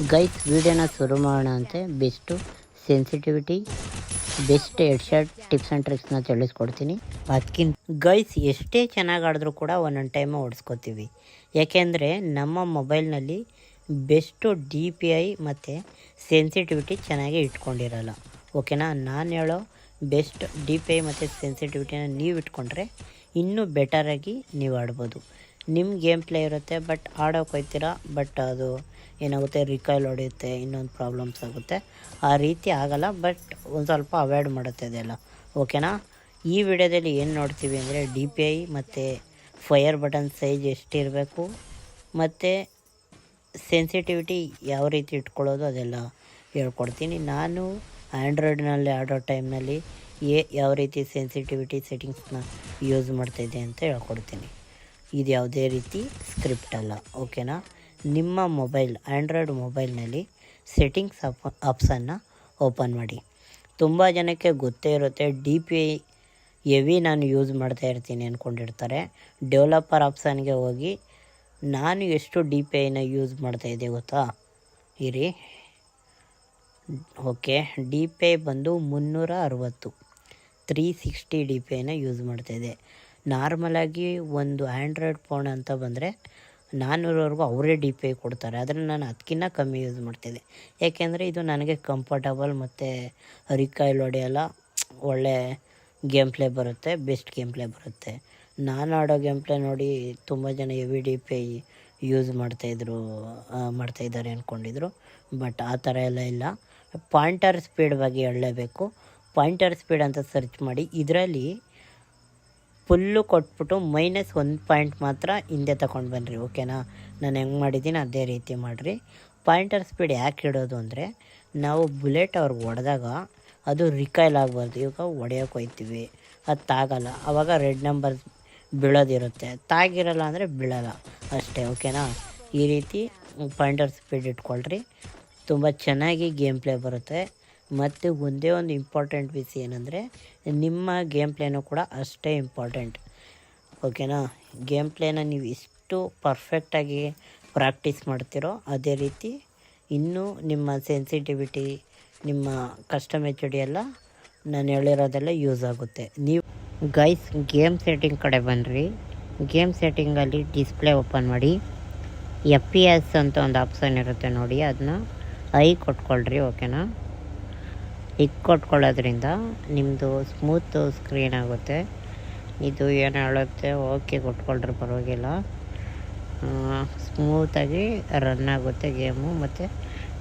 Guys ವಿಡಿಯೋನ ಶುರು ಮಾಡೋಣ ಅಂತೆ best sensitivity best headshot tips and ಟ್ರಿಕ್ಸ್ನ ತಿಳಿಸ್ಕೊಡ್ತೀನಿ. ಅದಕ್ಕಿಂತ ಗೈಸ್ ಎಷ್ಟೇ ಚೆನ್ನಾಗಿ ಆಡಿದ್ರೂ ಕೂಡ ಒಂದೊಂದು ಟೈಮು ಓಡಿಸ್ಕೋತೀವಿ. ಯಾಕೆಂದರೆ ನಮ್ಮ ಮೊಬೈಲ್ನಲ್ಲಿ ಬೆಸ್ಟು DPI ಮತ್ತು ಸೆನ್ಸಿಟಿವಿಟಿ ಚೆನ್ನಾಗಿ ಇಟ್ಕೊಂಡಿರಲ್ಲ. ಓಕೆನಾ, ನಾನು ಹೇಳೋ ಬೆಸ್ಟ್ DPI ಮತ್ತು ಸೆನ್ಸಿಟಿವಿಟಿನ ನೀವು ಇಟ್ಕೊಂಡ್ರೆ ಇನ್ನೂ ಬೆಟರಾಗಿ ನೀವು ಆಡ್ಬೋದು. ನಿಮ್ಮ ಗೇಮ್ ಪ್ಲೇ ಇರುತ್ತೆ, ಬಟ್ ಆಡೋಕೆ ಹೋಗ್ತೀರಾ, ಬಟ್ ಅದು ಏನಾಗುತ್ತೆ, ರಿಕಾಯ್ಲ್ ಹೊಡೆಯುತ್ತೆ, ಇನ್ನೊಂದು ಪ್ರಾಬ್ಲಮ್ಸ್ ಆಗುತ್ತೆ. ಆ ರೀತಿ ಆಗಲ್ಲ, ಬಟ್ ಒಂದು ಸ್ವಲ್ಪ ಅವಾಯ್ಡ್ ಮಾಡುತ್ತೆ ಅದೆಲ್ಲ. ಓಕೆನಾ, ಈ ವಿಡಿಯೋದಲ್ಲಿ ಏನು ನೋಡ್ತೀವಿ ಅಂದರೆ DPI ಮತ್ತು ಫೈರ್ ಬಟನ್ ಸೈಜ್ ಎಷ್ಟಿರಬೇಕು ಮತ್ತು ಸೆನ್ಸಿಟಿವಿಟಿ ಯಾವ ರೀತಿ ಇಟ್ಕೊಳ್ಳೋದು ಅದೆಲ್ಲ ಹೇಳ್ಕೊಡ್ತೀನಿ. ನಾನು ಆ್ಯಂಡ್ರಾಯ್ಡ್ನಲ್ಲಿ ಆಡೋ ಟೈಮ್ನಲ್ಲಿ ಯಾವ ರೀತಿ ಸೆನ್ಸಿಟಿವಿಟಿ ಸೆಟ್ಟಿಂಗ್ಸ್ನ ಯೂಸ್ ಮಾಡ್ತಾಯಿದ್ದೆ ಅಂತ ಹೇಳ್ಕೊಡ್ತೀನಿ. ಇದು ಯಾವುದೇ ರೀತಿ ಸ್ಕ್ರಿಪ್ಟ್ ಅಲ್ಲ. ಓಕೆನಾ, ನಿಮ್ಮ ಮೊಬೈಲ್ ಆ್ಯಂಡ್ರಾಯ್ಡ್ ಮೊಬೈಲ್ನಲ್ಲಿ ಸೆಟ್ಟಿಂಗ್ಸ್ ಆಪ್ಷನ್ನ ಓಪನ್ ಮಾಡಿ. ತುಂಬ ಜನಕ್ಕೆ ಗೊತ್ತೇ ಇರುತ್ತೆ, DPI ಹೆವಿ ನಾನು ಯೂಸ್ ಮಾಡ್ತಾ ಇರ್ತೀನಿ ಅಂದ್ಕೊಂಡಿರ್ತಾರೆ. ಡೆವಲಪರ್ ಆಪ್ಷನ್ಗೆ ಹೋಗಿ ನಾನು ಎಷ್ಟು DPIನ ಯೂಸ್ ಮಾಡ್ತಾಯಿದ್ದೆ ಗೊತ್ತಾ, ಇರಿ. ಓಕೆ, DPI ಬಂದು 360 360 DPIನ ಯೂಸ್ ಮಾಡ್ತಾಯಿದ್ದೆ. ನಾರ್ಮಲಾಗಿ ಒಂದು ಆ್ಯಂಡ್ರಾಯ್ಡ್ ಫೋನ್ ಅಂತ ಬಂದರೆ 400ವರೆಗೂ ಅವರೇ DPI ಕೊಡ್ತಾರೆ, ಆದರೆ ನಾನು ಅದಕ್ಕಿಂತ ಕಮ್ಮಿ ಯೂಸ್ ಮಾಡ್ತಿದ್ದೆ. ಯಾಕೆಂದರೆ ಇದು ನನಗೆ ಕಂಫರ್ಟಬಲ್ ಮತ್ತು ರಿಕಾಯ್ಲ್ ಹೊಡೆಯಲ್ಲ, ಒಳ್ಳೆ ಗೇಮ್ ಪ್ಲೇ ಬರುತ್ತೆ, ಬೆಸ್ಟ್ ಗೇಮ್ ಪ್ಲೇ ಬರುತ್ತೆ. ನಾನು ಆಡೋ ಗೇಮ್ ಪ್ಲೇ ನೋಡಿ ತುಂಬ ಜನ ಹೆವಿ DPI ಯೂಸ್ ಮಾಡ್ತಾಯಿದ್ದಾರೆ ಅಂದ್ಕೊಂಡಿದ್ರು, ಬಟ್ ಆ ಥರ ಎಲ್ಲ ಇಲ್ಲ. ಪಾಯಿಂಟರ್ ಸ್ಪೀಡ್ ಬಗ್ಗೆ ಹೇಳಲೇಬೇಕು. ಪಾಯಿಂಟರ್ ಸ್ಪೀಡ್ ಅಂತ ಸರ್ಚ್ ಮಾಡಿ, ಇದರಲ್ಲಿ ಫುಲ್ಲು ಕೊಟ್ಬಿಟ್ಟು -1 ಪಾಯಿಂಟ್ ಮಾತ್ರ ಹಿಂದೆ ತಗೊಂಡು ಬನ್ನಿರಿ. ಓಕೆನಾ, ನಾನು ಹೆಂಗೆ ಮಾಡಿದ್ದೀನಿ ಅದೇ ರೀತಿ ಮಾಡಿರಿ. ಪಾಯಿಂಟರ್ ಸ್ಪೀಡ್ ಯಾಕೆ ಇಡೋದು ಅಂದರೆ, ನಾವು ಬುಲೆಟ್ ಅವ್ರಿಗೆ ಹೊಡೆದಾಗ ಅದು ರಿಕಾಯ್ಲ್ ಆಗಬಾರ್ದು. ಇವಾಗ ಹೊಡೆಯೋಕೆ ಹೋಗ್ತೀವಿ, ಅದು ತಾಗಲ್ಲ, ಆವಾಗ ರೆಡ್ ನಂಬರ್ ಬೀಳೋದಿರುತ್ತೆ. ತಾಗಿರಲ್ಲ ಅಂದರೆ ಬೀಳಲ್ಲ ಅಷ್ಟೇ. ಓಕೆನಾ, ಈ ರೀತಿ ಪಾಯಿಂಟರ್ ಸ್ಪೀಡ್ ಇಟ್ಕೊಳ್ರಿ, ತುಂಬ ಚೆನ್ನಾಗಿ ಗೇಮ್ ಪ್ಲೇ ಬರುತ್ತೆ. ಮತ್ತು ಒಂದೇ ಒಂದು ಇಂಪಾರ್ಟೆಂಟ್ ವಿಷಯ ಏನಂದರೆ, ನಿಮ್ಮ ಗೇಮ್ ಪ್ಲೇನೂ ಕೂಡ ಅಷ್ಟೇ ಇಂಪಾರ್ಟೆಂಟ್. ಓಕೆನಾ, ಗೇಮ್ ಪ್ಲೇನ ನೀವು ಎಷ್ಟು ಪರ್ಫೆಕ್ಟಾಗಿ ಪ್ರಾಕ್ಟೀಸ್ ಮಾಡ್ತೀರೋ ಅದೇ ರೀತಿ ಇನ್ನೂ ನಿಮ್ಮ ಸೆನ್ಸಿಟಿವಿಟಿ, ನಿಮ್ಮ ಕಸ್ಟಮ್ HD ಎಲ್ಲ ನಾನು ಹೇಳಿರೋದೆಲ್ಲ ಯೂಸ್ ಆಗುತ್ತೆ. ನೀವು ಗೈಸ್ ಗೇಮ್ ಸೆಟ್ಟಿಂಗ್ ಕಡೆ ಬನ್ನಿರಿ. ಗೇಮ್ ಸೆಟ್ಟಿಂಗಲ್ಲಿ ಡಿಸ್ಪ್ಲೇ ಓಪನ್ ಮಾಡಿ, FPS ಅಂತ ಒಂದು ಆಪ್ಷನ್ ಇರುತ್ತೆ ನೋಡಿ, ಅದನ್ನ ಕೊಟ್ಕೊಳ್ರಿ. ಓಕೆನಾ, ಕೊಟ್ಕೊಳ್ಳೋದ್ರಿಂದ ನಿಮ್ಮದು ಸ್ಮೂತ್ ಸ್ಕ್ರೀನ್ ಆಗುತ್ತೆ. ಇದು ಏನು ಹೇಳುತ್ತೆ, ಓಕೆ ಕೊಟ್ಕೊಳ್ರಿ, ಪರವಾಗಿಲ್ಲ, ಸ್ಮೂತಾಗಿ ರನ್ ಆಗುತ್ತೆ ಗೇಮು, ಮತ್ತು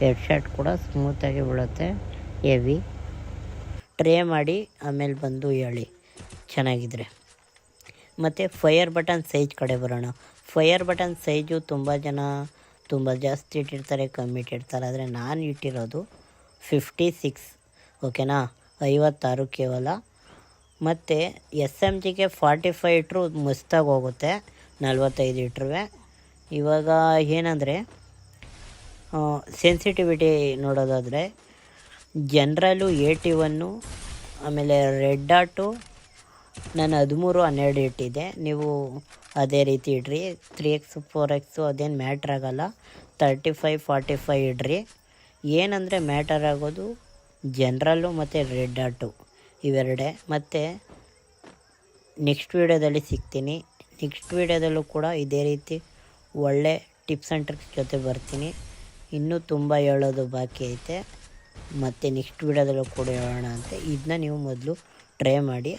ಹೆಡ್ಶಾಟ್ ಕೂಡ ಸ್ಮೂತಾಗಿ ಬೀಳುತ್ತೆ. ಹೆವಿ ಟ್ರೈ ಮಾಡಿ ಆಮೇಲೆ ಬಂದು ಹೇಳಿ ಚೆನ್ನಾಗಿದ್ರೆ. ಮತ್ತು ಫೈರ್ ಬಟನ್ ಸೈಜ್ ಕಡೆ ಬರೋಣ. ಫೈರ್ ಬಟನ್ ಸೈಜು ತುಂಬ ಜನ ತುಂಬ ಜಾಸ್ತಿ ಇಟ್ಟಿರ್ತಾರೆ, ಕಮ್ಮಿ ಇಟ್ಟಿರ್ತಾರೆ, ಆದರೆ ನಾನು ಇಟ್ಟಿರೋದು 56. ಓಕೆನಾ, 56 ಕೇವಲ. ಮತ್ತು SMGಗೆ 45 ಇಟ್ಟರು ಮಸ್ತಾಗಿ ಹೋಗುತ್ತೆ, 45 ಇಟ್ಟರುವೆ. ಇವಾಗ ಏನಂದರೆ ಸೆನ್ಸಿಟಿವಿಟಿ ನೋಡೋದಾದರೆ ಜನರಲ್ಲು 81, ಆಮೇಲೆ ರೆಡ್ ಡಾಟು ನಾನು 13, 12 ಇಟ್ಟಿದ್ದೆ. ನೀವು ಅದೇ ರೀತಿ ಇಡ್ರಿ. 3x 4x ಅದೇನು ಮ್ಯಾಟ್ರ್ ಆಗೋಲ್ಲ. 35 45 ಇಡ್ರಿ. ಏನಂದರೆ ಮ್ಯಾಟರ್ ಆಗೋದು ಜನರಲ್ಲು ಮತ್ತು ರೆಡ್ ಡಾಟು ಇವೆರಡೇ. ಮತ್ತು ನೆಕ್ಸ್ಟ್ ವೀಡಿಯೋದಲ್ಲಿ ಸಿಗ್ತೀನಿ. ನೆಕ್ಸ್ಟ್ ವೀಡಿಯೋದಲ್ಲೂ ಕೂಡ ಇದೇ ರೀತಿ ಒಳ್ಳೆ ಟಿಪ್ಸ್ ಆ್ಯಂಡ್ ಟ್ರಿಕ್ಸ್ ಜೊತೆ ಬರ್ತೀನಿ. ಇನ್ನೂ ತುಂಬ ಹೇಳೋದು ಬಾಕಿ ಐತೆ, ಮತ್ತು ನೆಕ್ಸ್ಟ್ ವೀಡಿಯೋದಲ್ಲೂ ಕೂಡ ಹೇಳೋಣ ಅಂತೆ. ಇದನ್ನ ನೀವು ಮೊದಲು ಟ್ರೈ ಮಾಡಿ.